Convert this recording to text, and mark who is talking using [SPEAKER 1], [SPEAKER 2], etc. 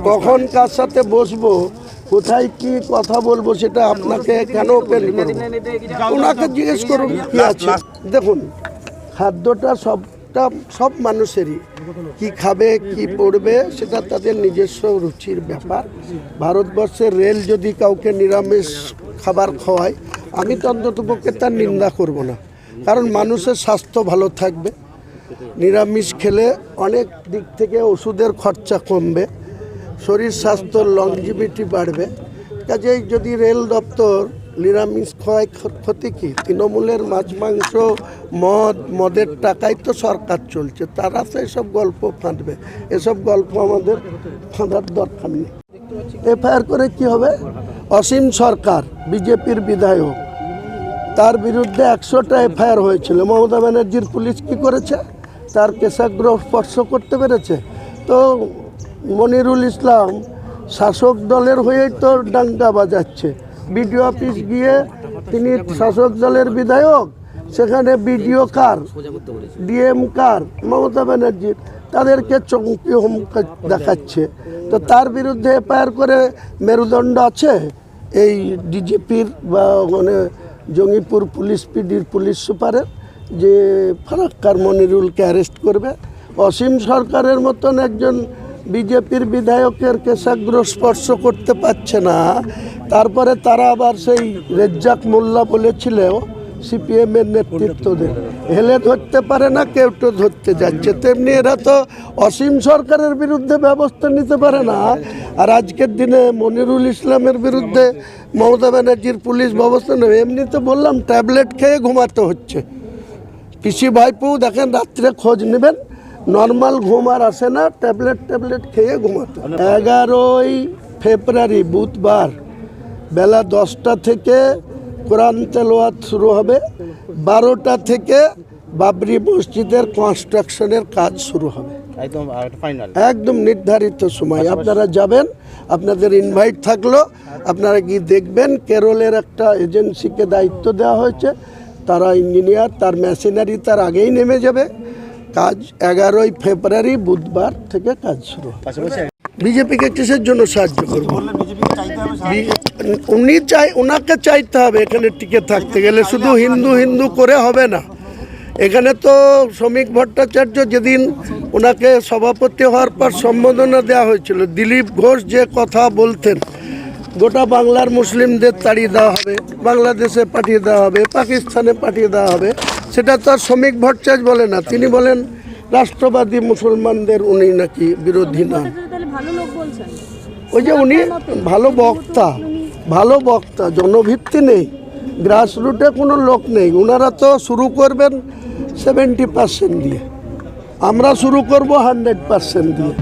[SPEAKER 1] কখন কার সাথে বসবো, কোথায় কি কথা বলবো, সেটা আপনাকে কেন ওপেন করবো? ওনাকে জিজ্ঞেস করুন কি আছে। দেখুন, খাদ্যটা সব মানুষেরই, কি খাবে কি পড়বে সেটা তাদের নিজস্ব রুচির ব্যাপার। ভারতবর্ষের রেল যদি কাউকে নিরামিষ খাবার খাওয়ায়, আমি তো অন্ততপক্ষে তার নিন্দা করব না, কারণ মানুষের স্বাস্থ্য ভালো থাকবে। নিরামিষ খেলে অনেক দিক থেকে ওষুধের খরচা কমবে, শরীর স্বাস্থ্যর লংজিভিটি বাড়বে। কাজেই যদি রেল দপ্তর নিরামিষ খাওয়ায় ক্ষতি কী? তৃণমূলের মাছ মাংস মদের টাকায় তো সরকার চলছে, তারা তো এসব গল্প ফাঁদবে। এসব গল্প আমাদের ফাঁদার দরকার নেই। এফআইআর করে কি হবে? অসীম সরকার বিজেপির বিধায়ক, তার বিরুদ্ধে 100টা এফআইআর হয়েছিল। মমতা ব্যানার্জির পুলিশ কি করেছে? তার কেশাগ্রহ স্পর্শ করতে পেরেছে? তো মনিরুল ইসলাম শাসক দলের হয়েই তো ডাঙ্গা বাজাচ্ছে। বিডিও অফিস গিয়ে তিনি শাসক দলের বিধায়ক, সেখানে বিডিও কার, ডিএম কার, মমতা ব্যানার্জির, তাদেরকে চমকি হুমকি দেখাচ্ছে। তো তার বিরুদ্ধে এফআইআর করে মেরুদণ্ড আছে এই ডিজিপির বা মানে জঙ্গিপুর পুলিশ পিডির পুলিশ সুপারের, যে ফারাক্কার মনিরুলকে অ্যারেস্ট করবে? অসীম সরকারের মতন একজন বিজেপির বিধায়কের কেশাগ্রহ স্পর্শ করতে পারছে না, তারপরে তারা আবার সেই রেজ্জাক মোল্লা বলেছিল সিপিএমের নেতৃত্বদের, হেলে ধরতে পারে না, কেউ তো ধরতে যাচ্ছে। তেমনি এরা তো অসীম সরকারের বিরুদ্ধে ব্যবস্থা নিতে পারে না, আর আজকের দিনে মনিরুল ইসলামের বিরুদ্ধে মমতা ব্যানার্জির পুলিশ ব্যবস্থা নেবে। এমনি তো বললাম ট্যাবলেট খেয়ে ঘুমাতে হচ্ছে। পিসি ভাইপো দেখেন, রাত্রে খোঁজ নেবেন, নর্মাল ঘুম আর আসে না, ট্যাবলেট খেয়ে ঘুমাতে। 11ই ফেব্রুয়ারি বুধবার বেলা 10টা থেকে কোরআন তেলাওয়াত শুরু হবে, 12টা থেকে বাবরি মসজিদের কনস্ট্রাকশনের কাজ শুরু হবে। একদম নির্ধারিত সময় আপনারা যাবেন, আপনাদের ইনভাইট থাকলো, আপনারা গিয়ে দেখবেন। কেরলের একটা এজেন্সিকে দায়িত্ব দেওয়া হয়েছে, তারা ইঞ্জিনিয়ার, তার মেশিনারি তার আগেই নেমে যাবে। কাজ 11ই ফেব্রুয়ারি বুধবার থেকে কাজ শুরু। বিজেপিকে কিসের জন্য সাহায্য করবো? ওনাকে চাইতে হবে এখানে টিকে থাকতে গেলে। শুধু হিন্দু হিন্দু করে হবে না। এখানে তো শ্রমিক ভট্টাচার্য যেদিন ওনাকে সভাপতি হওয়ার পর সম্বোধনা দেওয়া হয়েছিল, দিলীপ ঘোষ যে কথা বলতেন, গোটা বাংলার মুসলিমদের তাড়িয়ে দেওয়া হবে, বাংলাদেশে পাঠিয়ে দেওয়া হবে, পাকিস্তানে পাঠিয়ে দেওয়া হবে, সেটা তো আর শ্রমিক ভট্টাচার্য বলে না। তিনি বলেন রাষ্ট্রবাদী মুসলমানদের উনি নাকি বিরোধী নন। ওই যে উনি ভালো বক্তা, জনভিত্তি নেই, গ্রাসরুটে কোনো লোক নেই। ওনারা তো শুরু করবেন 70% দিয়ে, আমরা শুরু করব 100% দিয়ে।